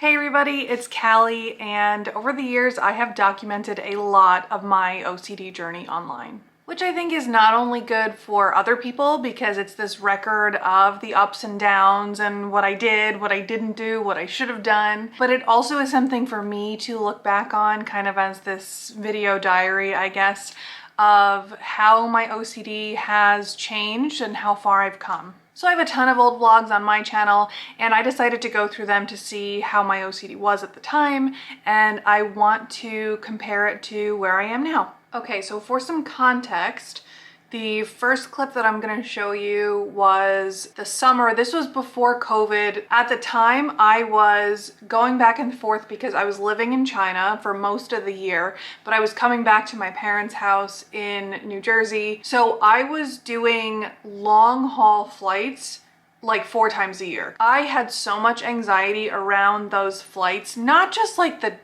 Hey everybody, it's Callie, and over the years I have documented a lot of my OCD journey online, which I think is not only good for other people because it's this record of the ups and downs and what I did, what I didn't do, what I should have done, but it also is something for me to look back on kind of as this video diary, I guess, of how my OCD has changed and how far I've come. So I have a ton of old vlogs on my channel and I decided to go through them to see how my OCD was at the time, and I want to compare it to where I am now. Okay, so for some context, the first clip that I'm gonna show you was the summer. This was before COVID. At the time, I was going back and forth because I was living in China for most of the year, but I was coming back to my parents' house in New Jersey. So I was doing long haul flights like 4 times a year. I had so much anxiety around those flights, not just like the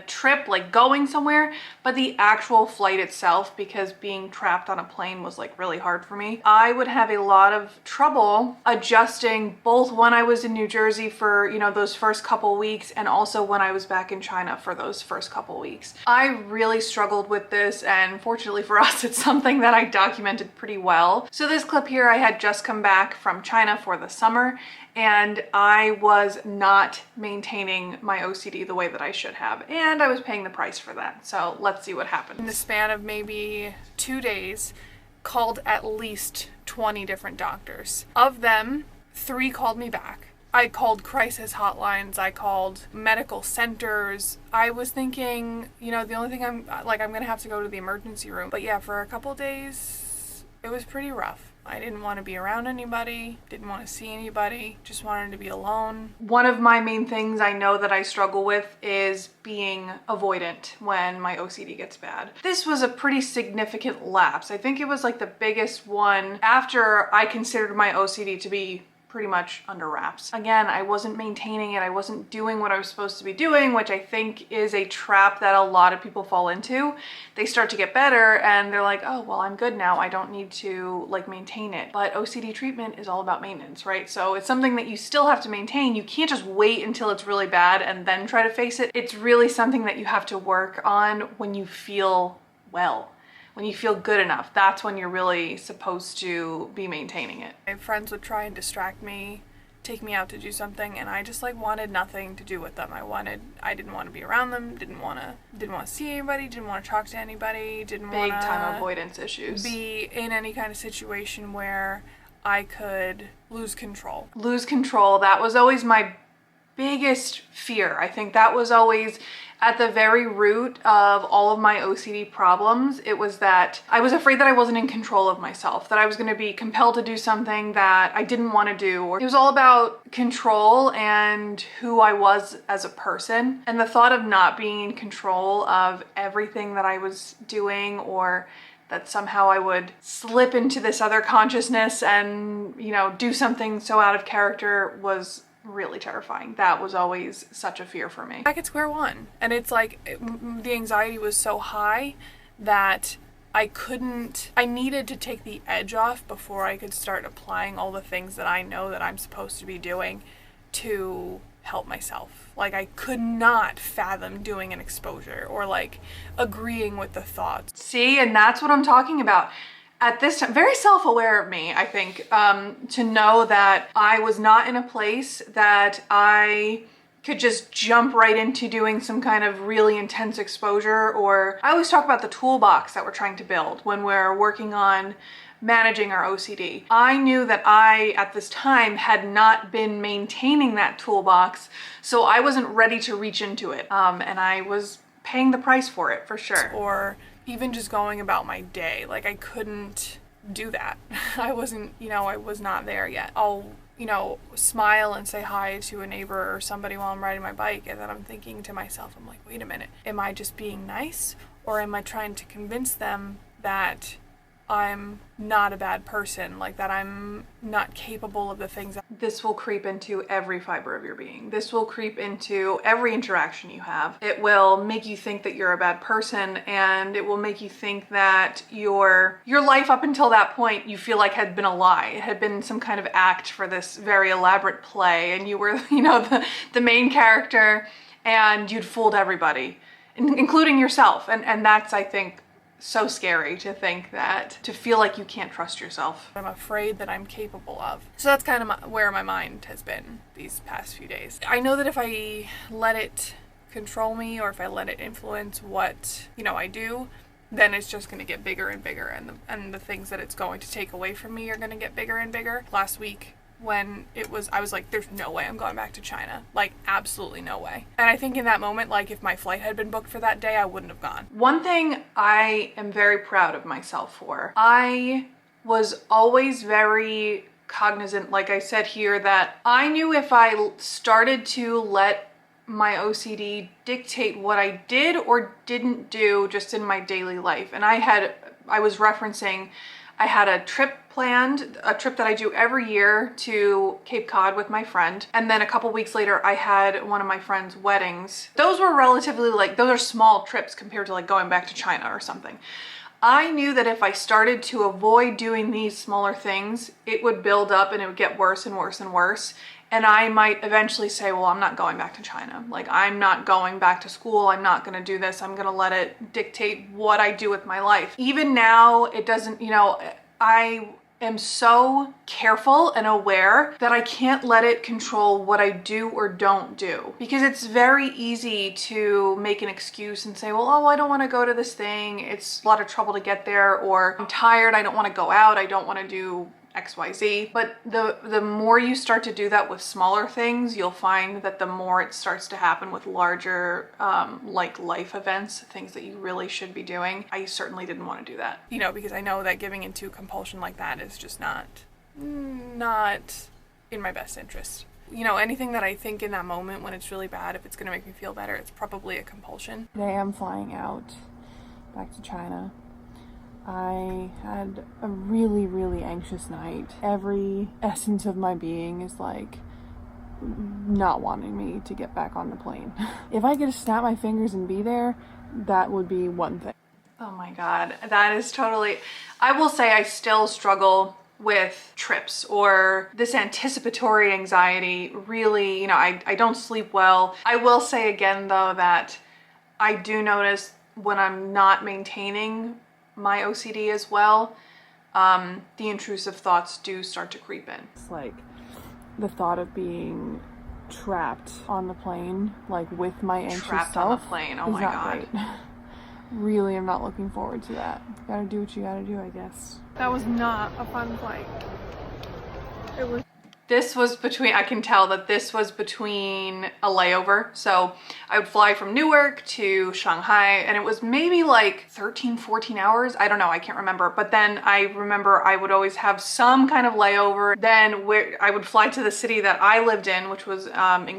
trip, like going somewhere, but the actual flight itself, because being trapped on a plane was like really hard for me. I would have a lot of trouble adjusting both when I was in New Jersey for, you know, those first couple weeks and also when I was back in China for those first couple weeks. I really struggled with this, and fortunately for us, it's something that I documented pretty well. So this clip here, I had just come back from China for the summer and I was not maintaining my OCD the way that I should have, and I was paying the price for that. So let's see what happened. In the span of maybe 2 days, called at least 20 different doctors. Of them, 3 called me back. I called crisis hotlines, I called medical centers. I was thinking, you know, the only thing I'm gonna have to go to the emergency room. But yeah, for a couple days, it was pretty rough. I didn't want to be around anybody, didn't want to see anybody, just wanted to be alone. One of my main things I know that I struggle with is being avoidant when my OCD gets bad. This was a pretty significant lapse. I think it was like the biggest one after I considered my OCD to be pretty much under wraps. Again, I wasn't maintaining it. I wasn't doing what I was supposed to be doing, which I think is a trap that a lot of people fall into. They start to get better and they're like, oh, well, I'm good now. I don't need to like maintain it. But OCD treatment is all about maintenance, right? So it's something that you still have to maintain. You can't just wait until it's really bad and then try to face it. It's really something that you have to work on when you feel well. When you feel good enough, that's when you're really supposed to be maintaining it. My friends would try and distract me, take me out to do something, and I just like wanted nothing to do with them. I didn't want to be around them, didn't want to see anybody, didn't want to talk to anybody, didn't want to... Big time avoidance issues. Be in any kind of situation where I could lose control. Lose control, that was always my biggest fear. I think that was always at the very root of all of my OCD problems. It was that I was afraid that I wasn't in control of myself, that I was going to be compelled to do something that I didn't want to do. Or it was all about control and who I was as a person. And the thought of not being in control of everything that I was doing, or that somehow I would slip into this other consciousness and, you know, do something so out of character was really terrifying. That was always such a fear for me. Back at square one. And it's like the anxiety was so high that I needed to take the edge off before I could start applying all the things that I know that I'm supposed to be doing to help myself. Like I could not fathom doing an exposure or like agreeing with the thoughts. See, and that's what I'm talking about. At this time, very self-aware of me, I think, to know that I was not in a place that I could just jump right into doing some kind of really intense exposure. Or I always talk about the toolbox that we're trying to build when we're working on managing our OCD. I knew that I, at this time, had not been maintaining that toolbox, so I wasn't ready to reach into it. And I was paying the price for it, for sure. Or even just going about my day, like I couldn't do that. I wasn't, you know, I was not there yet. I'll, you know, smile and say hi to a neighbor or somebody while I'm riding my bike, and then I'm thinking to myself, I'm like, wait a minute, am I just being nice, or am I trying to convince them that I'm not a bad person, like that I'm not capable of the things. This will creep into every fiber of your being. This will creep into every interaction you have. It will make you think that you're a bad person, and it will make you think that your life up until that point you feel like had been a lie. It had been some kind of act for this very elaborate play, and you were, the main character, and you'd fooled everybody, including yourself. And that's, I think, so scary to think that, to feel like you can't trust yourself. I'm afraid that I'm capable of. So that's kind of where my mind has been these past few days. I know that if I let it control me, or if I let it influence what, I do, then it's just going to get bigger and bigger, and the things that it's going to take away from me are going to get bigger and bigger. Last week, when I was like, there's no way I'm going back to China. Like, absolutely no way. And I think in that moment, like, if my flight had been booked for that day, I wouldn't have gone. One thing I am very proud of myself for, I was always very cognizant, like I said here, that I knew if I started to let my OCD dictate what I did or didn't do just in my daily life. And I was referencing, I had a trip planned, a trip that I do every year to Cape Cod with my friend. And then a couple weeks later, I had one of my friend's weddings. Those were relatively, those are small trips compared to like going back to China or something. I knew that if I started to avoid doing these smaller things, it would build up and it would get worse and worse and worse. And I might eventually say, well, I'm not going back to China. Like, I'm not going back to school. I'm not going to do this. I'm going to let it dictate what I do with my life. Even now, it doesn't, I am so careful and aware that I can't let it control what I do or don't do, because it's very easy to make an excuse and say, well, oh, I don't want to go to this thing. It's a lot of trouble to get there, or I'm tired. I don't want to go out. I don't want to do XYZ. But the more you start to do that with smaller things, you'll find that the more it starts to happen with larger like life events, things that you really should be doing. I certainly didn't want to do that, because I know that giving into compulsion like that is just not in my best interest. Anything that I think in that moment when it's really bad, if it's going to make me feel better, it's probably a compulsion. Today I'm flying out back to China. I had a really, really anxious night. Every essence of my being is like not wanting me to get back on the plane. If I could snap my fingers and be there, that would be one thing. Oh my God, that is totally, I will say I still struggle with trips or this anticipatory anxiety. Really, I don't sleep well. I will say again though that I do notice when I'm not maintaining my OCD as well, the intrusive thoughts do start to creep in. It's like the thought of being trapped on the plane, like with my anxious self. Trapped on the plane, oh my God. Great. Really, I'm not looking forward to that. Gotta do what you gotta do, I guess. That was not a fun flight. It was. I can tell that this was between a layover. So I would fly from Newark to Shanghai, and it was maybe like 13, 14 hours. I don't know, I can't remember. But then I remember I would always have some kind of layover. Then I would fly to the city that I lived in, which was in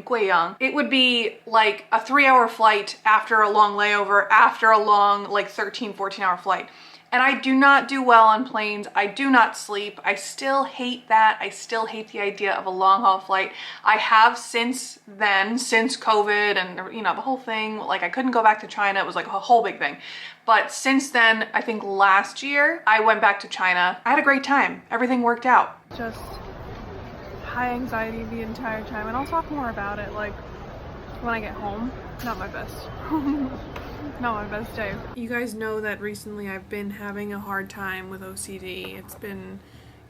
Guiyang. It would be like a 3-hour flight after a long layover, after a long like 13, 14-hour flight. And I do not do well on planes. I do not sleep. I still hate that. I still hate the idea of a long haul flight. I have since then, since COVID and the whole thing, like I couldn't go back to China. It was like a whole big thing. But since then, I think last year, I went back to China. I had a great time. Everything worked out. Just high anxiety the entire time. And I'll talk more about it like when I get home. Not my best. Not my best day. You guys know that recently I've been having a hard time with OCD. It's been,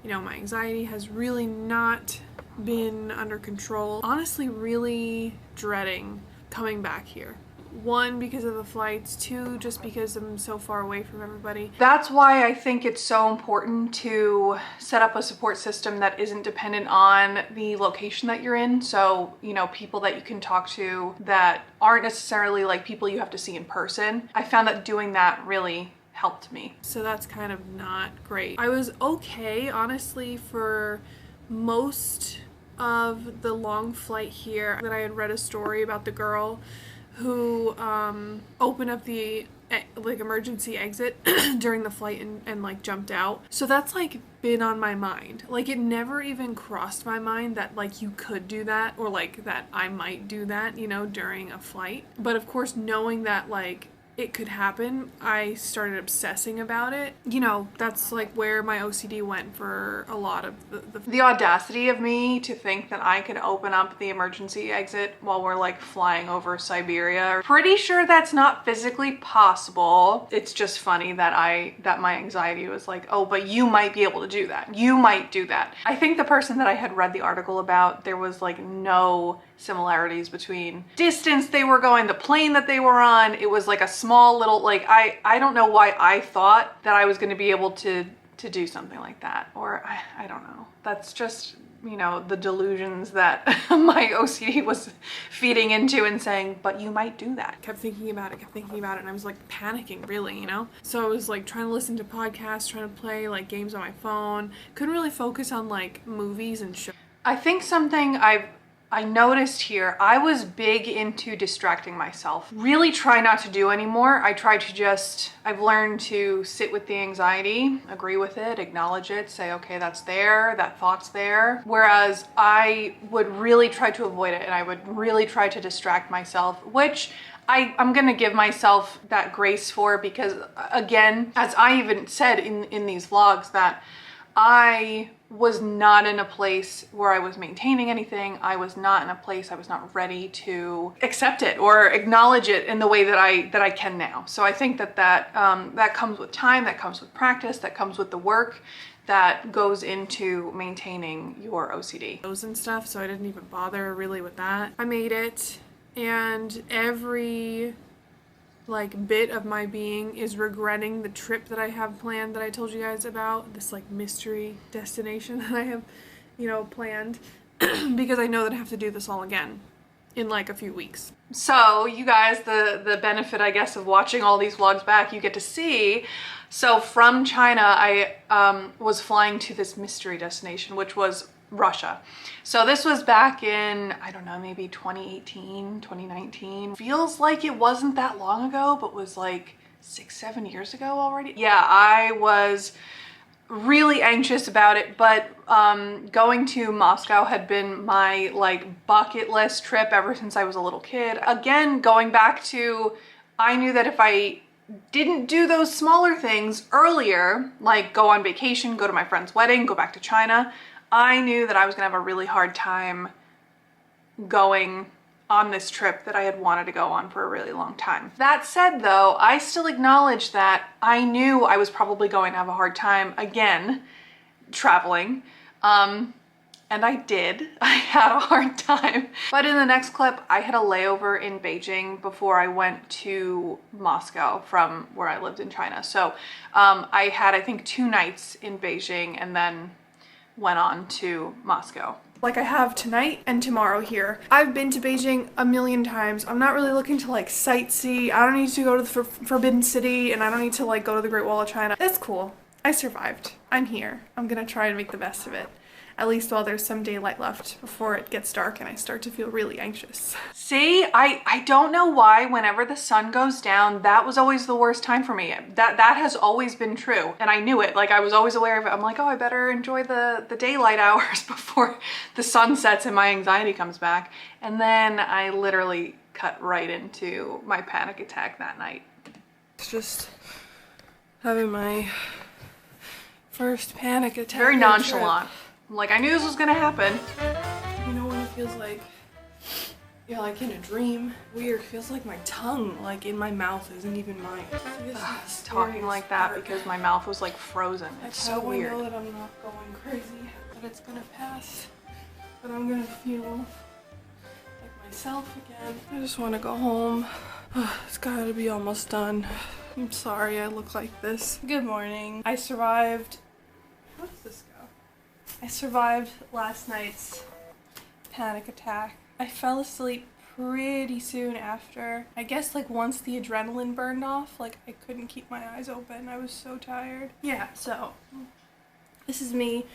my anxiety has really not been under control. Honestly, really dreading coming back here. 1, because of the flights, 2, just because I'm so far away from everybody. That's why I think it's so important to set up a support system that isn't dependent on the location that you're in. So, people that you can talk to that aren't necessarily like people you have to see in person. I found that doing that really helped me. So that's kind of not great. I was okay, honestly, for most of the long flight here. That I had read a story about the girl who opened up the like emergency exit during the flight and like jumped out. So that's like been on my mind. Like it never even crossed my mind that like you could do that or like that I might do that, you know, during a flight. But of course, knowing that like it could happen, I started obsessing about it. You know, that's like where my OCD went for a lot of the audacity of me to think that I could open up the emergency exit while we're like flying over Siberia. Pretty sure that's not physically possible. It's just funny that my anxiety was like, oh, but you might be able to do that. You might do that. I think the person that I had read the article about, there was like no similarities between distance they were going, the plane that they were on. It was like a small little, like, I don't know why I thought that I was going to be able to do something like that. Or I don't know. That's just, you know, the delusions that my OCD was feeding into and saying, but you might do that. Kept thinking about it, and I was like panicking really, you know? So I was like trying to listen to podcasts, trying to play like games on my phone. Couldn't really focus on like movies and shows. I think something I noticed here, I was big into distracting myself. Really try not to do anymore. I try to just, I've learned to sit with the anxiety, agree with it, acknowledge it, say, okay, that's there, that thought's there. Whereas I would really try to avoid it and I would really try to distract myself, which I'm gonna give myself that grace for, because again, as I even said in these vlogs, that I was not in a place where I was maintaining anything. I was not in a place, I was not ready to accept it or acknowledge it in the way that I can now. So I think that comes with time, that comes with practice, that comes with the work that goes into maintaining your OCD. Those and stuff, so I didn't even bother really with that. I made it, and every like bit of my being is regretting the trip that I have planned that I told you guys about, this like mystery destination that I have, you know, planned because I know that I have to do this all again in like a few weeks. So you guys, the benefit, I guess, of watching all these vlogs back, you get to see. So from China, I was flying to this mystery destination, which was Russia. So this was back in, I don't know, maybe 2018, 2019. Feels like it wasn't that long ago, but was like 6-7 years ago already. Yeah, I was really anxious about it, but going to Moscow had been my like bucket list trip ever since I was a little kid. Again, going back to, I knew that if I didn't do those smaller things earlier, like go on vacation, go to my friend's wedding, go back to China, I knew that I was gonna have a really hard time going on this trip that I had wanted to go on for a really long time. That said though, I still acknowledge that I knew I was probably going to have a hard time again traveling. And I did. I had a hard time. But in the next clip, I had a layover in Beijing before I went to Moscow from where I lived in China. So I had, I think, 2 nights in Beijing and then went on to Moscow. Like I have tonight and tomorrow here. I've been to Beijing a million times. I'm not really looking to like sightsee. I don't need to go to the Forbidden City, and I don't need to like go to the Great Wall of China. That's cool. I survived. I'm here. I'm gonna try and make the best of it. At least while there's some daylight left before it gets dark and I start to feel really anxious. See, I don't know why whenever the sun goes down, that was always the worst time for me. That has always been true. And I knew it, like I was always aware of it. I'm like, oh, I better enjoy the daylight hours before the sun sets and my anxiety comes back. And then I literally cut right into my panic attack that night. It's just having my first panic attack. Very nonchalant. Like, I knew this was gonna happen. You know when it feels like you're like in a dream? Weird. Feels like my tongue, like in my mouth, isn't even mine. I was talking like that because my mouth was like frozen. It's so weird. I know that I'm not going crazy, that it's gonna pass, but I'm gonna feel like myself again. I just want to go home. It's gotta be almost done. I'm sorry I look like this. Good morning. I survived. What is this? I survived last night's panic attack. I fell asleep pretty soon after. I guess like once the adrenaline burned off, like I couldn't keep my eyes open. I was so tired. Yeah, so this is me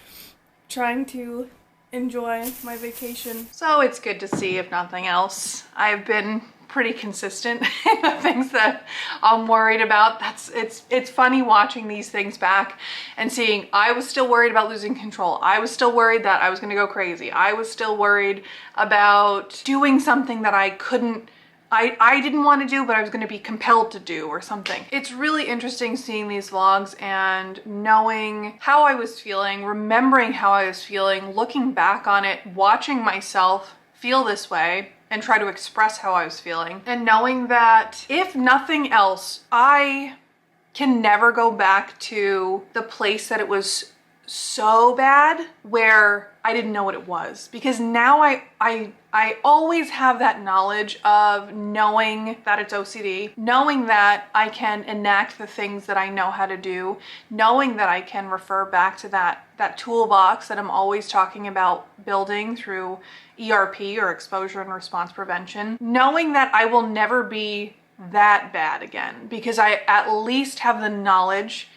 trying to enjoy my vacation. So it's good to see, if nothing else. I've been pretty consistent in the things that I'm worried about. It's funny watching these things back and seeing I was still worried about losing control. I was still worried that I was gonna go crazy. I was still worried about doing something that I didn't want to do, but I was going to be compelled to do or something. It's really interesting seeing these vlogs and knowing how I was feeling, remembering how I was feeling, looking back on it, watching myself feel this way and try to express how I was feeling, and knowing that if nothing else, I can never go back to the place that it was so bad where I didn't know what it was, because now I always have that knowledge of knowing that it's OCD, knowing that I can enact the things that I know how to do, knowing that I can refer back to that toolbox that I'm always talking about building through ERP or exposure and response prevention, knowing that I will never be that bad again, because I at least have the knowledge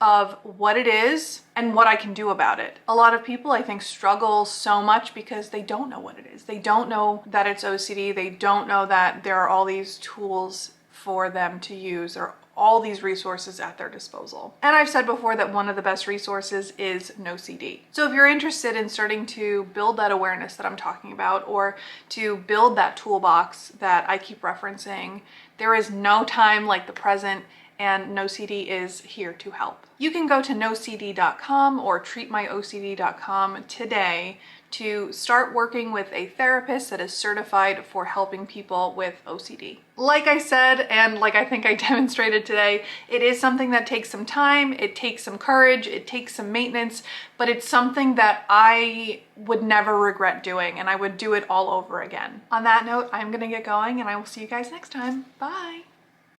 of what it is and what I can do about it. A lot of people, I think, struggle so much because they don't know what it is. They don't know that it's OCD. They don't know that there are all these tools for them to use, or all these resources at their disposal. And I've said before that one of the best resources is NOCD. So if you're interested in starting to build that awareness that I'm talking about, or to build that toolbox that I keep referencing, there is no time like the present, and NOCD is here to help. You can go to NOCD.com or treatmyocd.com today to start working with a therapist that is certified for helping people with OCD. Like I said, and like I think I demonstrated today, it is something that takes some time, it takes some courage, it takes some maintenance, but it's something that I would never regret doing, and I would do it all over again. On that note, I'm gonna get going, and I will see you guys next time. Bye.